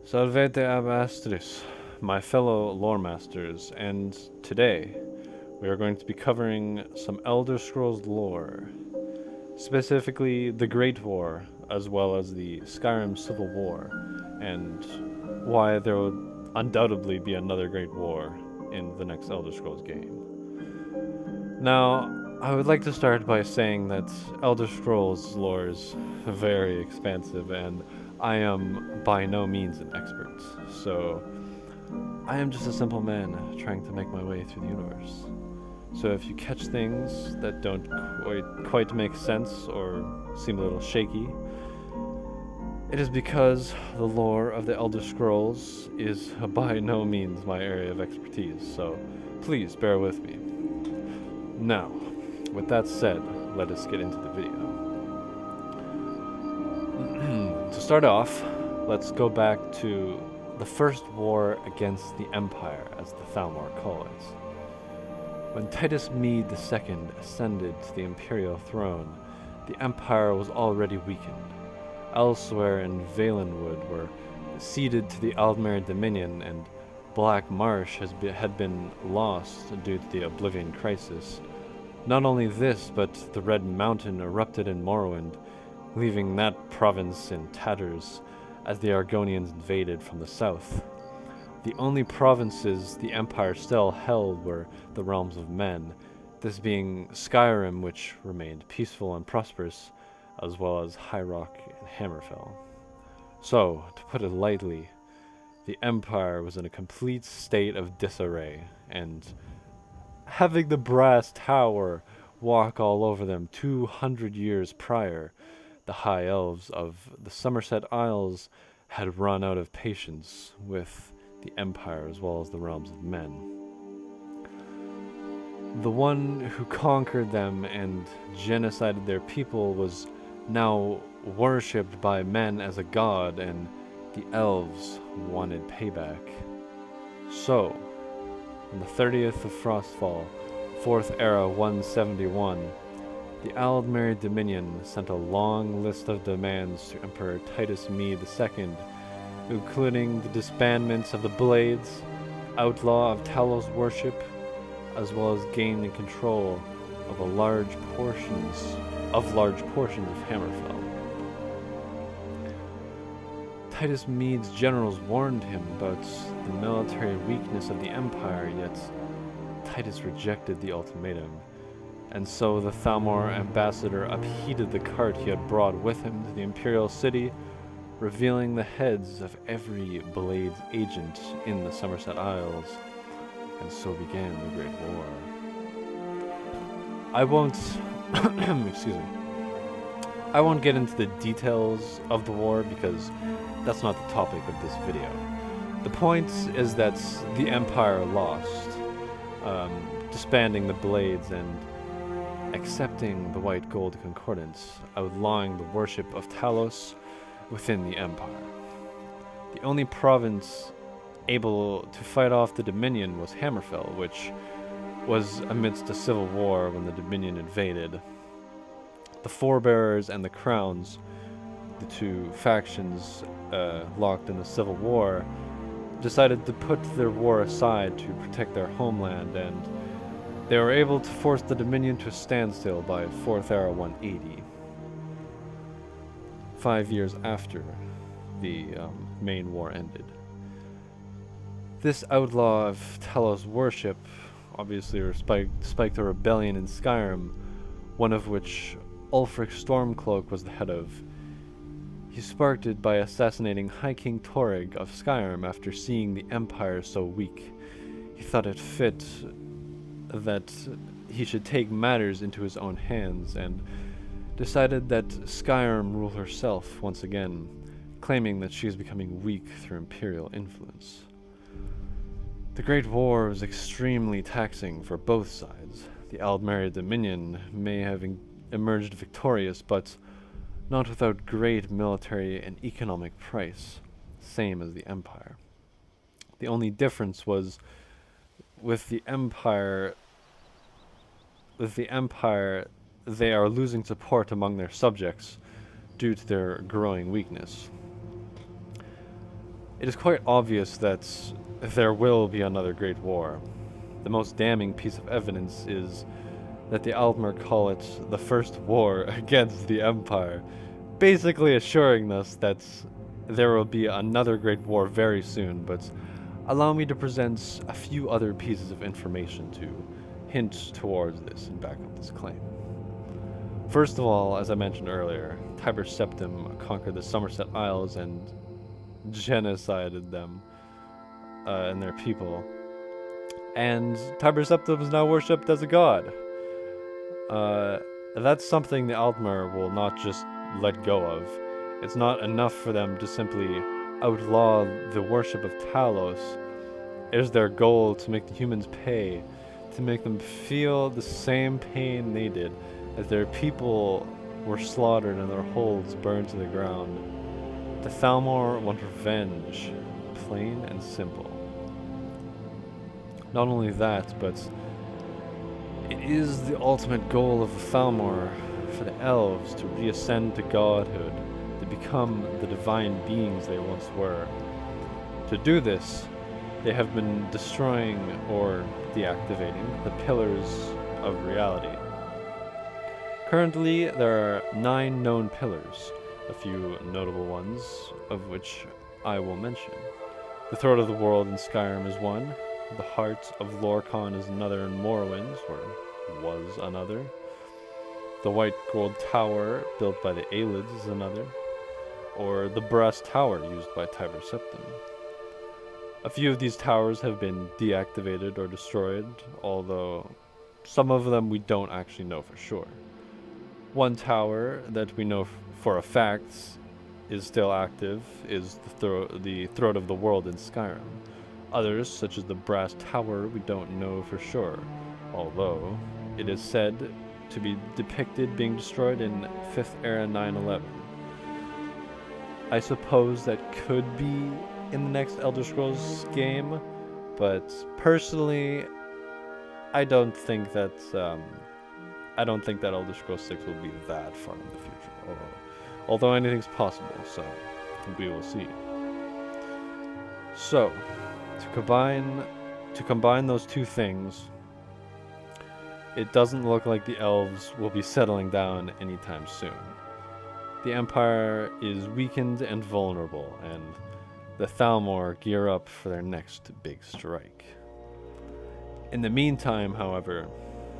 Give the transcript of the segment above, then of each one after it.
Salvete ab Astris, my fellow lore masters, and today we are going to be covering some Elder Scrolls lore, specifically the Great War, as well as the Skyrim Civil War, and why there will undoubtedly be another Great War in the next Elder Scrolls game. Now, I would like to start by saying that Elder Scrolls lore is very expansive and I am by no means an expert, so I am just a simple man trying to make my way through the universe. So if you catch things that don't quite make sense or seem a little shaky, it is because the lore of the Elder Scrolls is by no means my area of expertise, so please bear with me. Now, with that said, let us get into the video. To start off, let's go back to the first war against the Empire, as the Thalmor call it. When Titus Mede II ascended to the imperial throne, the Empire was already weakened. Elsewhere in Valenwood were ceded to the Aldmeri Dominion, and Black Marsh had been lost due to the Oblivion Crisis. Not only this, but the Red Mountain erupted in Morrowind, leaving that province in tatters as the Argonians invaded from the south. The only provinces the Empire still held were the realms of men, this being Skyrim, which remained peaceful and prosperous, as well as High Rock and Hammerfell. So, to put it lightly, the Empire was in a complete state of disarray, and having the Brass Tower walk all over them 200 years prior, the High Elves of the Somerset Isles had run out of patience with the Empire as well as the realms of men. The one who conquered them and genocided their people was now worshipped by men as a god, and the elves wanted payback. So, on the 30th of Frostfall, 4th Era 171, the Aldmeri Dominion sent a long list of demands to Emperor Titus Mede II, including the disbandments of the Blades, outlaw of Talos worship, as well as gaining control of large portions of Hammerfell. Titus Mede's generals warned him about the military weakness of the Empire, yet Titus rejected the ultimatum, and so the Thalmor ambassador upheated the cart he had brought with him to the Imperial City, revealing the heads of every Blades agent in the Somerset Isles, and so began the Great War. I won't I won't get into the details of the war because that's not the topic of this video. The point is that the Empire lost, disbanding the Blades and accepting the White Gold Concordance, outlawing the worship of Talos within the Empire. The only province able to fight off the Dominion was Hammerfell, which was amidst a civil war when the Dominion invaded. The Forebearers and the Crowns, the two factions locked in the civil war, decided to put their war aside to protect their homeland, and they were able to force the Dominion to a standstill by 4th Era 180, 5 years after the main war ended. This outlaw of Talos worship obviously spiked a rebellion in Skyrim, one of which Ulfric Stormcloak was the head of. He sparked it by assassinating High King Torrig of Skyrim after seeing the Empire so weak. He thought it fit that he should take matters into his own hands, and decided that Skyrim ruled herself once again, claiming that she is becoming weak through imperial influence. The Great War was extremely taxing for both sides. The Aldmeri Dominion may have emerged victorious, but not without great military and economic price, same as the Empire. The only difference was with the Empire, they are losing support among their subjects due to their growing weakness. It is quite obvious that there will be another great war. The most damning piece of evidence is that the Altmer call it the first war against the Empire, basically assuring us that there will be another great war very soon, but allow me to present a few other pieces of information to hint towards this and back up this claim. First of all, as I mentioned earlier, Tiber Septim conquered the Somerset Isles and genocided them and their people. And Tiber Septim is now worshipped as a god. That's something the Altmer will not just let go of. It's not enough for them to simply outlaw the worship of Talos. It is their goal to make the humans pay, to make them feel the same pain they did as their people were slaughtered and their holds burned to the ground. The Thalmor want revenge, plain and simple. Not only that, but it is the ultimate goal of the Thalmor for the elves to reascend to godhood, to become the divine beings they once were. To do this, they have been destroying or deactivating the pillars of reality. Currently, there are 9 known pillars, a few notable ones of which I will mention. The Throat of the World in Skyrim is one, the Heart of Lorkhan is another in Morrowind, or was another. The White Gold Tower, built by the Aelids, is another, or the Brass Tower used by Tiber Septim. A few of these towers have been deactivated or destroyed, although some of them we don't actually know for sure. One tower that we know for a fact is still active is the Throat of the World in Skyrim. Others, such as the Brass Tower, we don't know for sure, although it is said to be depicted being destroyed in 5th Era 911. I suppose that could be in the next Elder Scrolls game, but personally, I don't think that Elder Scrolls 6 will be that far in the future. Although anything's possible, so we will see. So, to combine those two things, it doesn't look like the elves will be settling down anytime soon. The Empire is weakened and vulnerable, and the Thalmor gear up for their next big strike. In the meantime, however,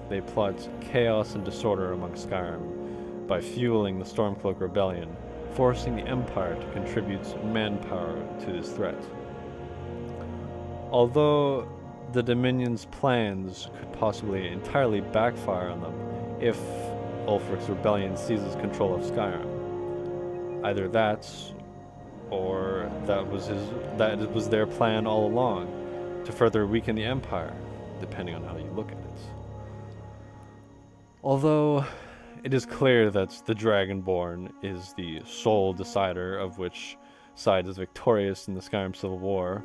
they plot chaos and disorder among Skyrim by fueling the Stormcloak Rebellion, forcing the Empire to contribute manpower to this threat. Although the Dominion's plans could possibly entirely backfire on them if Ulfric's rebellion seizes control of Skyrim. Either that, or that was their plan all along, to further weaken the Empire, depending on how you look at it. Although it is clear that the Dragonborn is the sole decider of which side is victorious in the Skyrim Civil War,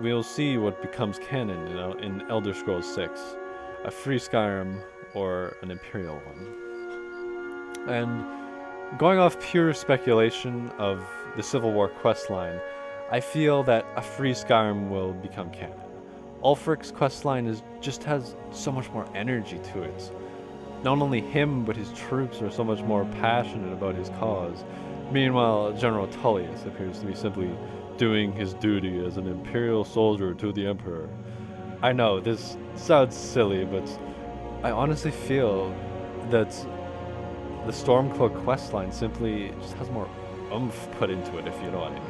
we'll see what becomes canon in Elder Scrolls 6, a free Skyrim or an Imperial one. And going off pure speculation of the Civil War questline, I feel that a free Skyrim will become canon. Ulfric's questline just has so much more energy to it. Not only him, but his troops are so much more passionate about his cause. Meanwhile, General Tullius appears to be simply doing his duty as an Imperial soldier to the Emperor. I know, this sounds silly, but I honestly feel that the Stormcloak questline simply just has more oomph put into it, if you know what I mean.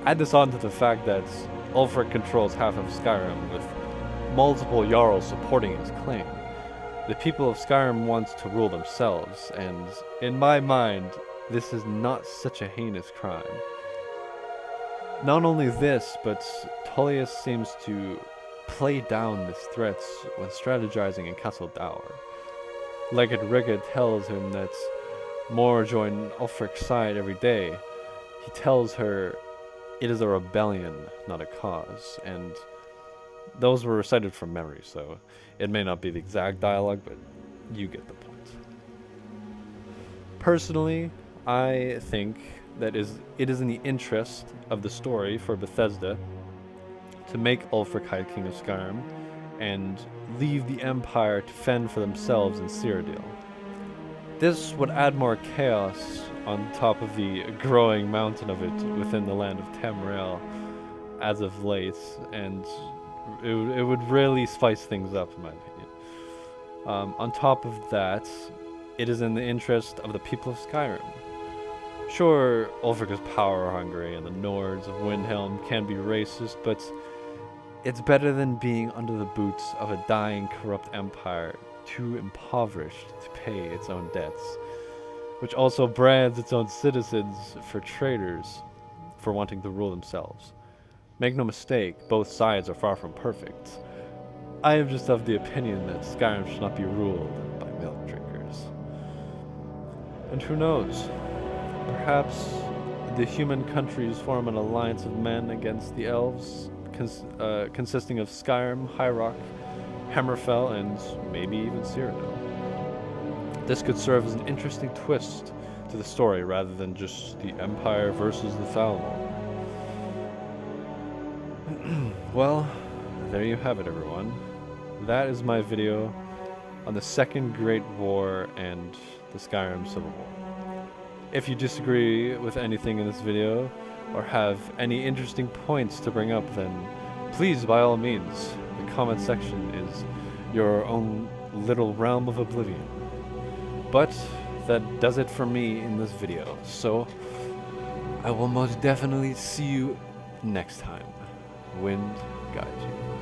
Add this on to the fact that Ulfric controls half of Skyrim, with multiple Jarls supporting his claim. The people of Skyrim want to rule themselves, and in my mind, this is not such a heinous crime. Not only this, but Tullius seems to play down this threat when strategizing in Castle Dour. Legate Rigga tells him that Mor join Ulfric's side every day. He tells her it is a rebellion, not a cause, and those were recited from memory, so it may not be the exact dialogue, but you get the point. Personally, I think that it is in the interest of the story for Bethesda to make Ulfric King of Skyrim and leave the Empire to fend for themselves in Cyrodiil. This would add more chaos on top of the growing mountain of it within the land of Tamriel as of late, and it would really spice things up, in my opinion. On top of that, it is in the interest of the people of Skyrim. Sure, Ulfric is power-hungry, and the Nords of Windhelm can be racist, but it's better than being under the boots of a dying, corrupt empire, too impoverished to pay its own debts, which also brands its own citizens for traitors for wanting to rule themselves. Make no mistake, both sides are far from perfect. I am just of the opinion that Skyrim should not be ruled by milk drinkers. And who knows? Perhaps the human countries form an alliance of men against the elves, consisting of Skyrim, High Rock, Hammerfell, and maybe even Cyrodiil. This could serve as an interesting twist to the story rather than just the Empire versus the Thalmor. Well, there you have it, everyone. That is my video on the Second Great War and the Skyrim Civil War. If you disagree with anything in this video, or have any interesting points to bring up, then please, by all means, the comment section is your own little realm of oblivion. But that does it for me in this video, so I will most definitely see you next time. Wind guides you.